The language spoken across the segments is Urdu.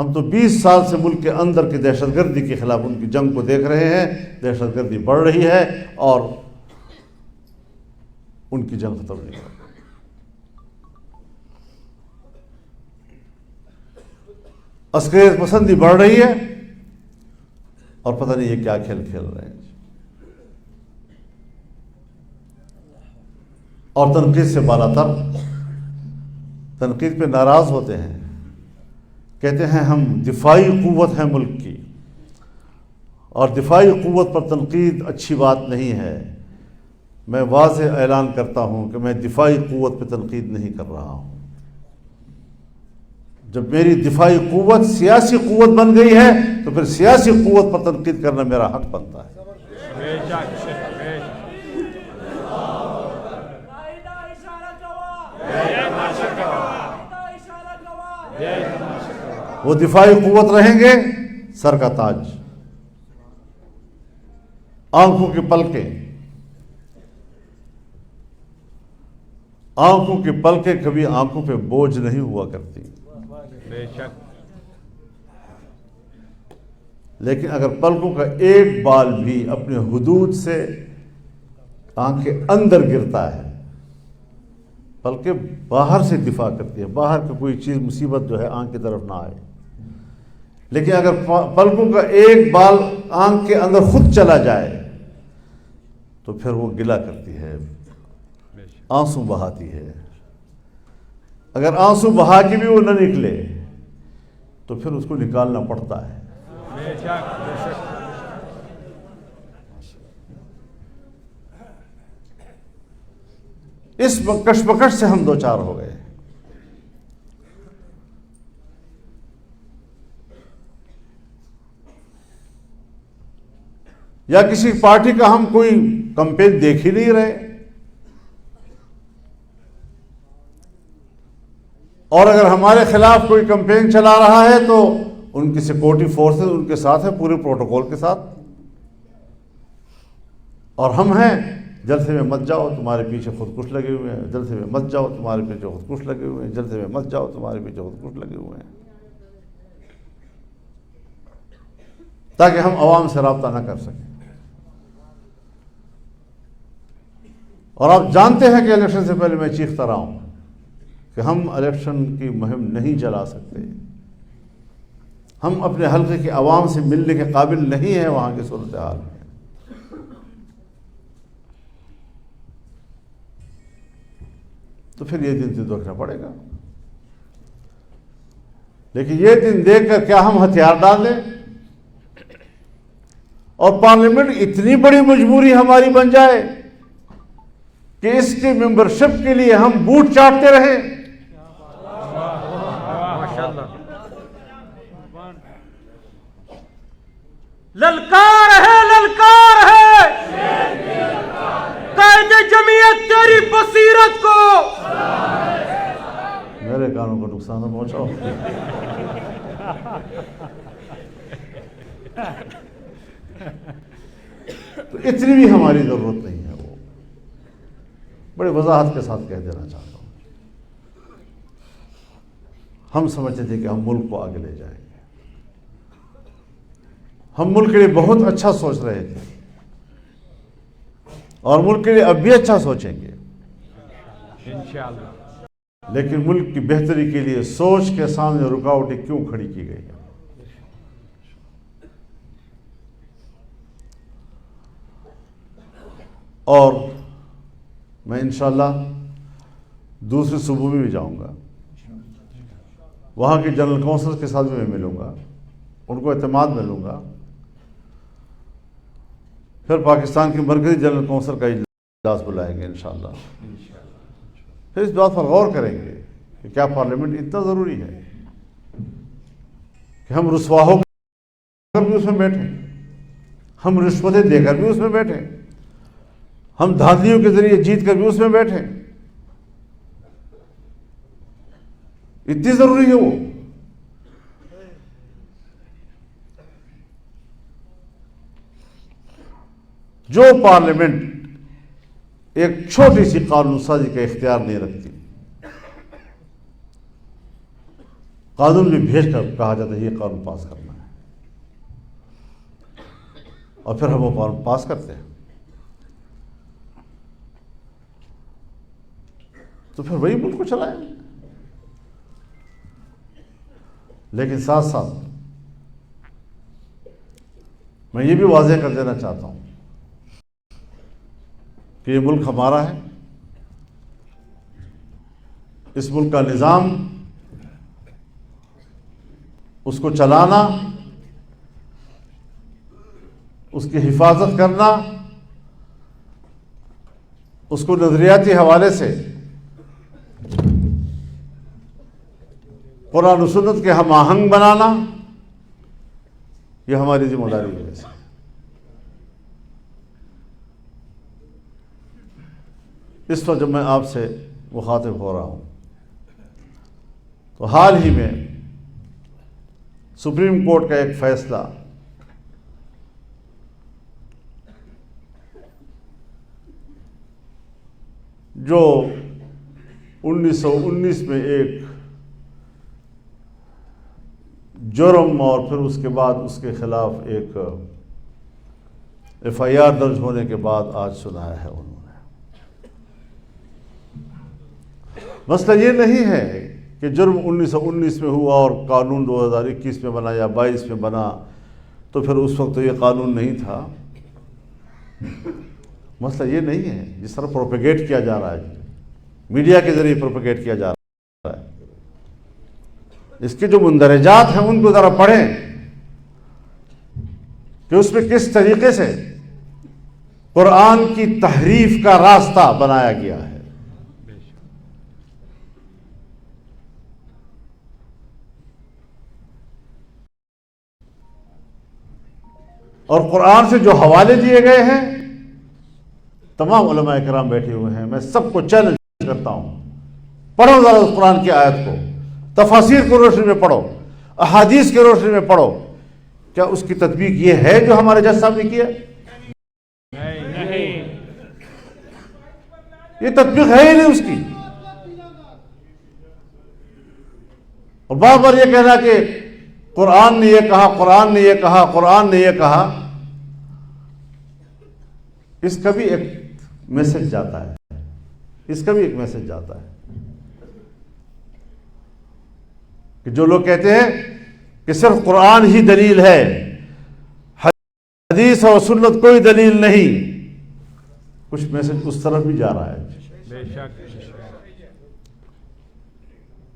ہم تو 20 سال سے ملک کے اندر کی دہشت گردی کے خلاف ان کی جنگ کو دیکھ رہے ہیں. دہشت گردی بڑھ رہی ہے اور ان کی جنگ ختم نہیں ہو رہی. عسکریت پسندی بڑھ رہی ہے اور پتہ نہیں یہ کیا کھیل کھیل رہے ہیں. اور تنقید سے بالا تر، تنقید پہ ناراض ہوتے ہیں، کہتے ہیں ہم دفاعی قوت ہیں ملک کی، اور دفاعی قوت پر تنقید اچھی بات نہیں ہے. میں واضح اعلان کرتا ہوں کہ میں دفاعی قوت پہ تنقید نہیں کر رہا ہوں. جب میری دفاعی قوت سیاسی قوت بن گئی ہے تو پھر سیاسی قوت پر تنقید کرنا میرا حق بنتا ہے. وہ دفاعی قوت رہیں گے سر کا تاج، آنکھوں کی پلکیں. آنکھوں کی پلکیں کبھی آنکھوں پہ بوجھ نہیں ہوا کرتی. لیکن اگر پلکوں کا ایک بال بھی اپنے حدود سے آنکھ کے اندر گرتا ہے، پلکیں باہر سے دفاع کرتی ہے، باہر کی کوئی چیز مصیبت جو ہے آنکھ کی طرف نہ آئے. لیکن اگر پلکوں کا ایک بال آنکھ کے اندر خود چلا جائے تو پھر وہ گلہ کرتی ہے، آنسو بہاتی ہے. اگر آنسو بہا کے بھی وہ نہ نکلے تو پھر اس کو نکالنا پڑتا ہے. اس کشمکش سے ہم دوچار ہو گئے. یا کسی پارٹی کا ہم کوئی کمپین دیکھ ہی نہیں رہے، اور اگر ہمارے خلاف کوئی کمپین چلا رہا ہے تو ان کی سیکورٹی فورسز ان کے ساتھ ہیں، پورے پروٹوکول کے ساتھ، اور ہم ہیں جلسے میں مت جاؤ تمہارے پیچھے خودکش لگے ہوئے ہیں، جلسے میں مت جاؤ تمہارے پیچھے خودکش لگے ہوئے ہیں، جلسے میں مت جاؤ تمہارے پیچھے خودکش لگے ہوئے ہیں، تاکہ ہم عوام سے رابطہ نہ کر سکیں. اور آپ جانتے ہیں کہ الیکشن سے پہلے میں چیختا رہا ہوں کہ ہم الیکشن کی مہم نہیں چلا سکتے، ہم اپنے حلقے کے عوام سے ملنے کے قابل نہیں ہیں وہاں کی صورتحال میں. تو پھر یہ دن تو دیکھنا پڑے گا. لیکن یہ دن دیکھ کر کیا ہم ہتھیار ڈال دیں اور پارلیمنٹ اتنی بڑی مجبوری ہماری بن جائے کہ اس کی ممبرشپ کے لیے ہم بوٹ چاٹتے رہیں؟ للکار ہے قائد جمعیت تیری بصیرت کو. میرے کانوں کو نقصان نہ پہنچاؤ. تو اتنی بھی ہماری ضرورت نہیں ہے. وہ بڑی وضاحت کے ساتھ کہہ دینا چاہتا ہوں. ہم سمجھتے تھے کہ ہم ملک کو آگے لے جائیں گے، ہم ملک کے لیے بہت اچھا سوچ رہے تھے اور ملک کے لیے اب بھی اچھا سوچیں گے انشاءاللہ. لیکن ملک کی بہتری کے لیے سوچ کے سامنے رکاوٹیں کیوں کھڑی کی گئی ہیں؟ اور میں انشاءاللہ دوسرے صوبوں میں بھی جاؤں گا، وہاں کے جنرل کونسل کے ساتھ بھی میں ملوں گا، ان کو اعتماد ملوں گا. پھر پاکستان کی مرکزی جنرل کونسل کا اجلاس بلائیں گے انشاءاللہ. پھر اس بات پر غور کریں گے کہ کیا پارلیمنٹ اتنا ضروری ہے کہ ہم رسوا ہو کر بھی اس میں بیٹھیں، ہم رشوتیں دے کر بھی اس میں بیٹھیں، ہم دھاندلیوں کے ذریعے جیت کر بھی اس میں بیٹھیں. اتنی ضروری ہے وہ؟ جو پارلیمنٹ ایک چھوٹی سی قانون سازی کا اختیار نہیں رکھتی، قانون بھی بھیج کر کہا جاتا ہے یہ قانون پاس کرنا ہے، اور پھر ہم وہ قانون پاس کرتے ہیں، تو پھر وہی ملک کو چلائیں۔ لیکن ساتھ ساتھ میں یہ بھی واضح کر دینا چاہتا ہوں کہ یہ ملک ہمارا ہے، اس ملک کا نظام، اس کو چلانا، اس کی حفاظت کرنا، اس کو نظریاتی حوالے سے قرآن و سنت کے ہم آہنگ بنانا، یہ ہماری ذمہ داری ہے۔ اس وقت جب میں آپ سے مخاطب ہو رہا ہوں تو حال ہی میں سپریم کورٹ کا ایک فیصلہ جو 1919 میں ایک جرم اور پھر اس کے بعد اس کے خلاف ایک FIR درج ہونے کے بعد آج سنایا ہے انہوں نے۔ مسئلہ یہ نہیں ہے کہ جرم 1919 میں ہوا اور قانون 2021 میں بنا یا 22 میں بنا تو پھر اس وقت تو یہ قانون نہیں تھا۔ مسئلہ یہ نہیں ہے جس طرح پروپیگیٹ کیا جا رہا ہے، میڈیا کے ذریعے پروپیگیٹ کیا جا رہا ہے۔ اس کے جو مندرجات ہیں ان کو ذرا پڑھیں کہ اس میں کس طریقے سے قرآن کی تحریف کا راستہ بنایا گیا ہے۔ اور قرآن سے جو حوالے دیے گئے ہیں، تمام علماء کرام بیٹھے ہوئے ہیں، میں سب کو چیلنج کرتا ہوں، پڑھو ذرا اس قرآن کی آیت کو، تفاسیر کی روشنی میں پڑھو، احادیث کی روشنی میں پڑھو، کیا اس کی تطبیق یہ ہے جو ہمارے جج صاحب نے کیا؟ یہ تطبیق ہے ہی نہیں اس کی۔ اور بار بار یہ کہنا کہ قرآن نے یہ کہا، قرآن نے یہ کہا، قرآن نے یہ کہا، اس کا بھی ایک میسج جاتا ہے، اس کا بھی ایک میسج جاتا ہے کہ جو لوگ کہتے ہیں کہ صرف قرآن ہی دلیل ہے، حدیث اور سنت کوئی دلیل نہیں، کچھ میسج اس طرف بھی جا رہا ہے۔ بے شک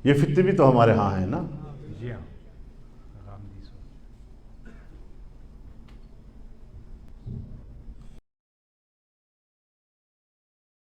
یہ فتنے بھی تو ہمارے ہاں ہیں نا۔ جی ہاں۔